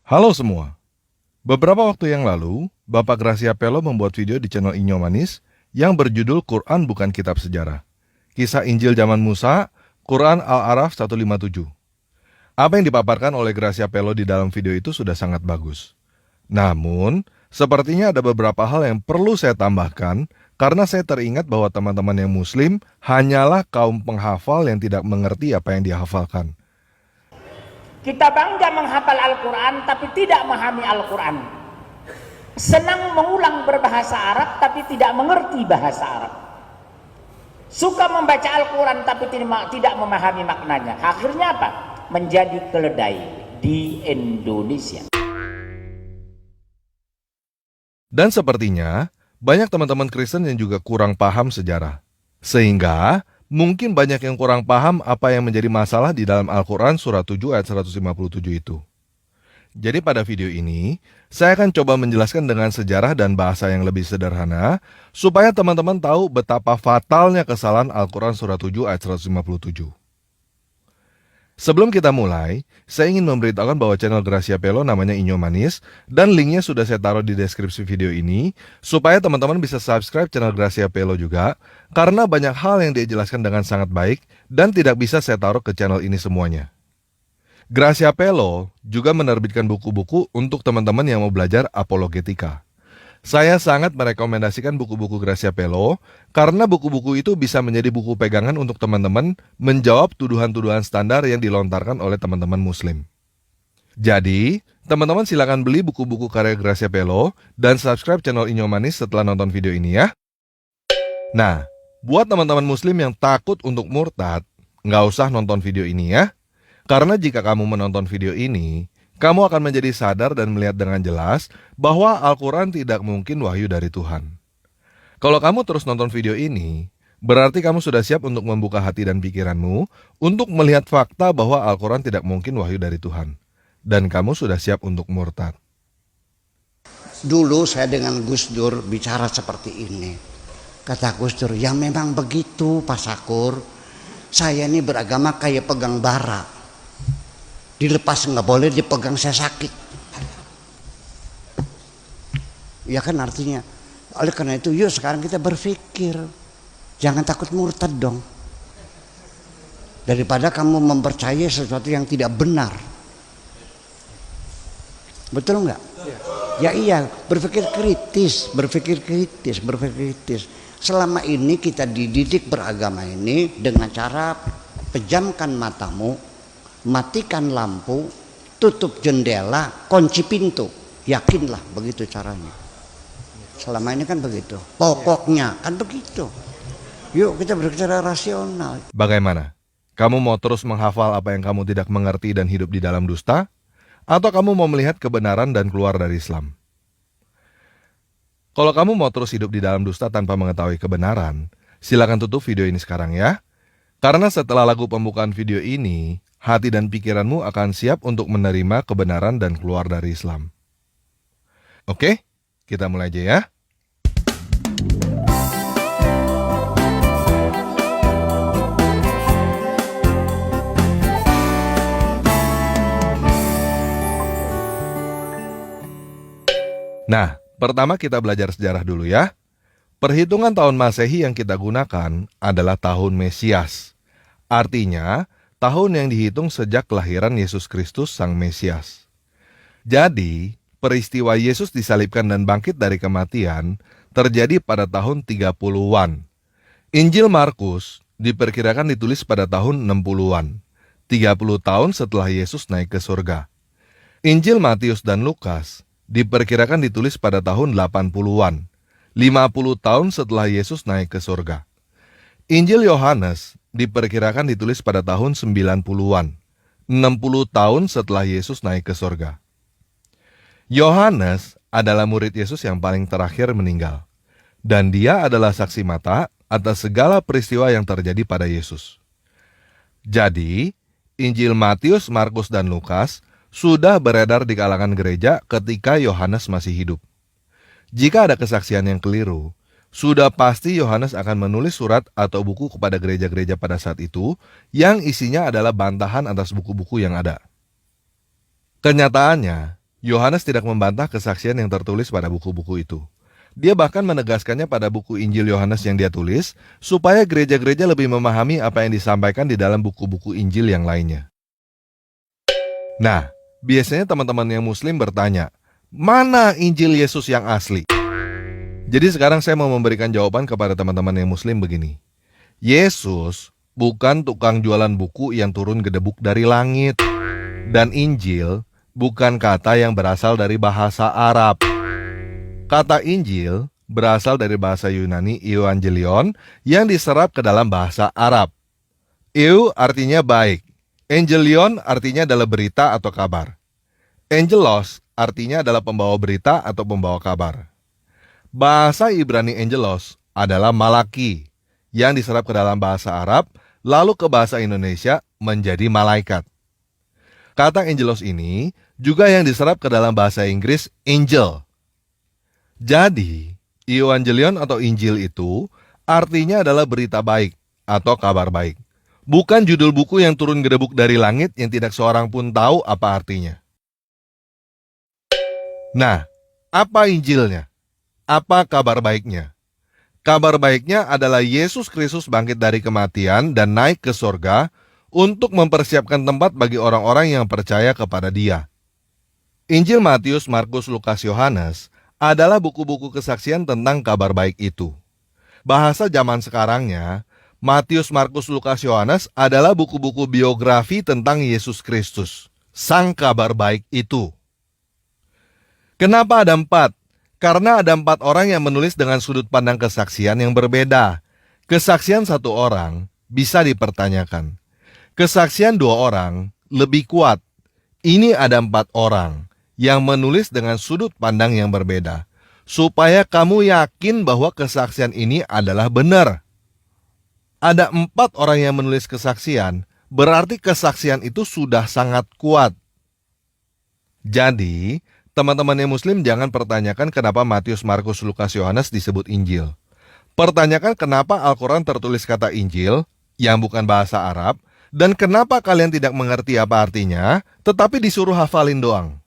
Halo semua, beberapa waktu yang lalu, Bapak Gracia Pelo membuat video di channel Inyo Manis yang berjudul Quran Bukan Kitab Sejarah. Kisah Injil Zaman Musa, Quran Al-Araf 157. Apa yang dipaparkan oleh Gracia Pelo di dalam video itu sudah sangat bagus. Namun, sepertinya ada beberapa hal yang perlu saya tambahkan karena saya teringat bahwa teman-teman yang muslim hanyalah kaum penghafal yang tidak mengerti apa yang dihafalkan. Kita bangga menghafal Al-Quran tapi tidak memahami Al-Quran. Senang mengulang berbahasa Arab tapi tidak mengerti bahasa Arab. Suka membaca Al-Quran tapi tidak memahami maknanya. Akhirnya apa? Menjadi keledai di Indonesia. Dan sepertinya banyak teman-teman Kristen yang juga kurang paham sejarah. Sehingga mungkin banyak yang kurang paham apa yang menjadi masalah di dalam Al-Quran surat 7 ayat 157 itu. Jadi pada video ini, saya akan coba menjelaskan dengan sejarah dan bahasa yang lebih sederhana, supaya teman-teman tahu betapa fatalnya kesalahan Al-Quran surat 7 ayat 157. Sebelum kita mulai, saya ingin memberitahukan bahwa channel Gracia Pelo namanya Inyo Manis, dan linknya sudah saya taruh di deskripsi video ini, supaya teman-teman bisa subscribe channel Gracia Pelo juga, karena banyak hal yang dia jelaskan dengan sangat baik, dan tidak bisa saya taruh ke channel ini semuanya. Gracia Pelo juga menerbitkan buku-buku untuk teman-teman yang mau belajar apologetika. Saya sangat merekomendasikan buku-buku Gracia Pelo karena buku-buku itu bisa menjadi buku pegangan untuk teman-teman menjawab tuduhan-tuduhan standar yang dilontarkan oleh teman-teman muslim. Jadi, teman-teman silakan beli buku-buku karya Gracia Pelo dan subscribe channel Inyo Manis setelah nonton video ini ya. Nah, buat teman-teman muslim yang takut untuk murtad, nggak usah nonton video ini ya. Karena jika kamu menonton video ini, kamu akan menjadi sadar dan melihat dengan jelas bahwa Al-Quran tidak mungkin wahyu dari Tuhan. Kalau kamu terus nonton video ini, berarti kamu sudah siap untuk membuka hati dan pikiranmu untuk melihat fakta bahwa Al-Quran tidak mungkin wahyu dari Tuhan. Dan kamu sudah siap untuk murtad. Dulu saya dengan Gus Dur bicara seperti ini. Kata Gus Dur, ya memang begitu Pak Sakur. Saya ini beragama kayak pegang bara. Dilepas nggak boleh, dipegang saya sakit. Ya kan artinya. Oleh karena itu yuk sekarang kita berpikir. Jangan takut murtad dong. Daripada kamu mempercayai sesuatu yang tidak benar. Betul nggak? Ya iya, berpikir kritis, berpikir kritis, berpikir kritis. Selama ini kita dididik beragama ini dengan cara pejamkan matamu, matikan lampu, tutup jendela, kunci pintu. Yakinlah begitu caranya. Selama ini kan begitu. Pokoknya kan begitu. Yuk kita berbicara rasional. Bagaimana? Kamu mau terus menghafal apa yang kamu tidak mengerti dan hidup di dalam dusta? Atau kamu mau melihat kebenaran dan keluar dari Islam? Kalau kamu mau terus hidup di dalam dusta tanpa mengetahui kebenaran, silakan tutup video ini sekarang ya. Karena setelah lagu pembukaan video ini, hati dan pikiranmu akan siap untuk menerima kebenaran dan keluar dari Islam. Oke, kita mulai aja ya. Nah, pertama kita belajar sejarah dulu ya. Perhitungan tahun Masehi yang kita gunakan adalah tahun Mesias. Artinya, tahun yang dihitung sejak kelahiran Yesus Kristus Sang Mesias. Jadi, peristiwa Yesus disalibkan dan bangkit dari kematian terjadi pada tahun 30-an. Injil Markus diperkirakan ditulis pada tahun 60-an, 30 tahun setelah Yesus naik ke surga. Injil Matius dan Lukas diperkirakan ditulis pada tahun 80-an, 50 tahun setelah Yesus naik ke surga. Injil Yohanes diperkirakan ditulis pada tahun 90-an, 60 tahun setelah Yesus naik ke surga. Yohanes adalah murid Yesus yang paling terakhir meninggal, dan dia adalah saksi mata atas segala peristiwa yang terjadi pada Yesus. Jadi, Injil Matius, Markus, dan Lukas sudah beredar di kalangan gereja ketika Yohanes masih hidup. Jika ada kesaksian yang keliru, sudah pasti Yohanes akan menulis surat atau buku kepada gereja-gereja pada saat itu yang isinya adalah bantahan atas buku-buku yang ada. Kenyataannya, Yohanes tidak membantah kesaksian yang tertulis pada buku-buku itu. Dia bahkan menegaskannya pada buku Injil Yohanes yang dia tulis, supaya gereja-gereja lebih memahami apa yang disampaikan di dalam buku-buku Injil yang lainnya. Nah, biasanya teman-teman yang Muslim bertanya, mana Injil Yesus yang asli? Jadi sekarang saya mau memberikan jawaban kepada teman-teman yang Muslim begini. Yesus bukan tukang jualan buku yang turun gedebuk dari langit. Dan Injil bukan kata yang berasal dari bahasa Arab. Kata Injil berasal dari bahasa Yunani Evangelion yang diserap ke dalam bahasa Arab. Eu artinya baik. Angelion artinya adalah berita atau kabar. Angelos artinya adalah pembawa berita atau pembawa kabar. Bahasa Ibrani Angelos adalah Malaki yang diserap ke dalam bahasa Arab lalu ke bahasa Indonesia menjadi malaikat. Kata Angelos ini juga yang diserap ke dalam bahasa Inggris angel. Jadi, Evangelion atau Injil itu artinya adalah berita baik atau kabar baik. Bukan judul buku yang turun gedebuk dari langit yang tidak seorang pun tahu apa artinya. Nah, apa Injilnya? Apa kabar baiknya? Kabar baiknya adalah Yesus Kristus bangkit dari kematian dan naik ke sorga untuk mempersiapkan tempat bagi orang-orang yang percaya kepada Dia. Injil Matius, Markus, Lukas, Yohanes adalah buku-buku kesaksian tentang kabar baik itu. Bahasa zaman sekarangnya, Matius, Markus, Lukas, Yohanes adalah buku-buku biografi tentang Yesus Kristus, sang kabar baik itu. Kenapa ada 4? Karena ada 4 orang yang menulis dengan sudut pandang kesaksian yang berbeda. Kesaksian 1 orang bisa dipertanyakan. Kesaksian 2 orang lebih kuat. Ini ada 4 orang yang menulis dengan sudut pandang yang berbeda, supaya kamu yakin bahwa kesaksian ini adalah benar. Ada 4 orang yang menulis kesaksian, berarti kesaksian itu sudah sangat kuat. Jadi, teman-teman yang Muslim jangan pertanyakan kenapa Matius, Markus, Lukas, Yohanes disebut Injil. Pertanyakan kenapa Al-Quran tertulis kata Injil, yang bukan bahasa Arab, dan kenapa kalian tidak mengerti apa artinya, tetapi disuruh hafalin doang.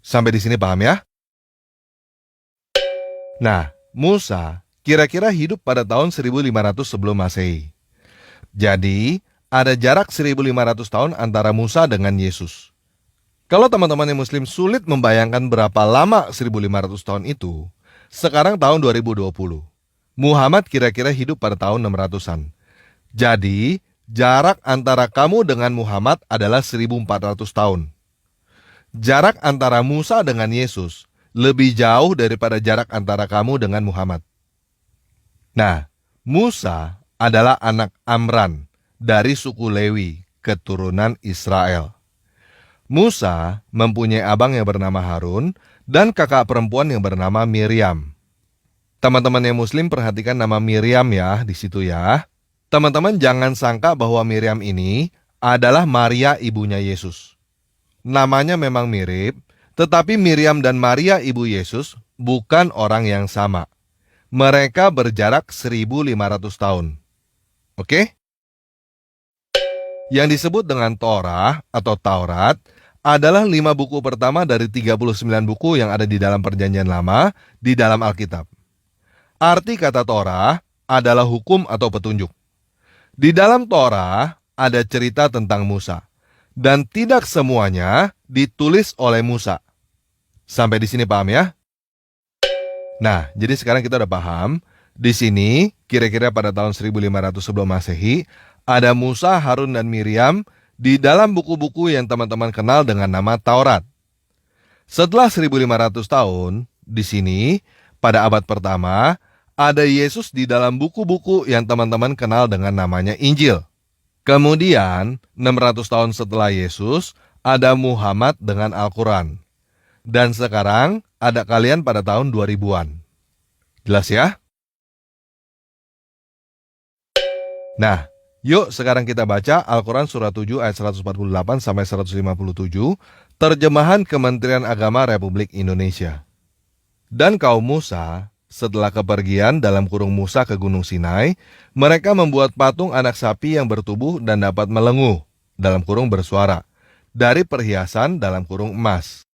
Sampai di sini paham ya? Nah, Musa kira-kira hidup pada tahun 1500 sebelum Masehi. Jadi, ada jarak 1500 tahun antara Musa dengan Yesus. Kalau teman-teman yang Muslim sulit membayangkan berapa lama 1500 tahun itu, sekarang tahun 2020. Muhammad kira-kira hidup pada tahun 600-an. Jadi, jarak antara kamu dengan Muhammad adalah 1400 tahun. Jarak antara Musa dengan Yesus lebih jauh daripada jarak antara kamu dengan Muhammad. Nah, Musa adalah anak Amran dari suku Lewi, keturunan Israel. Musa mempunyai abang yang bernama Harun dan kakak perempuan yang bernama Miriam. Teman-teman yang Muslim perhatikan nama Miriam ya di situ ya. Teman-teman jangan sangka bahwa Miriam ini adalah Maria ibunya Yesus. Namanya memang mirip, tetapi Miriam dan Maria ibu Yesus bukan orang yang sama. Mereka berjarak 1500 tahun. Oke? Yang disebut dengan Torah atau Taurat adalah 5 buku pertama dari 39 buku yang ada di dalam Perjanjian Lama di dalam Alkitab. Arti kata Torah adalah hukum atau petunjuk. Di dalam Torah ada cerita tentang Musa. Dan tidak semuanya ditulis oleh Musa. Sampai di sini paham ya? Nah, jadi sekarang kita udah paham. Di sini, kira-kira pada tahun 1500 sebelum Masehi, ada Musa, Harun, dan Miriam di dalam buku-buku yang teman-teman kenal dengan nama Taurat. Setelah 1500 tahun, di sini, pada abad pertama, ada Yesus di dalam buku-buku yang teman-teman kenal dengan namanya Injil. Kemudian, 600 tahun setelah Yesus, ada Muhammad dengan Al-Quran. Dan sekarang, ada kalian pada tahun 2000-an. Jelas ya? Nah, yuk sekarang kita baca Al-Quran surah 7 ayat 148 sampai 157, terjemahan Kementerian Agama Republik Indonesia. Dan kaum Musa, setelah kepergian dalam kurung Musa ke Gunung Sinai, mereka membuat patung anak sapi yang bertubuh dan dapat melenguh, dalam kurung bersuara, dari perhiasan dalam kurung emas.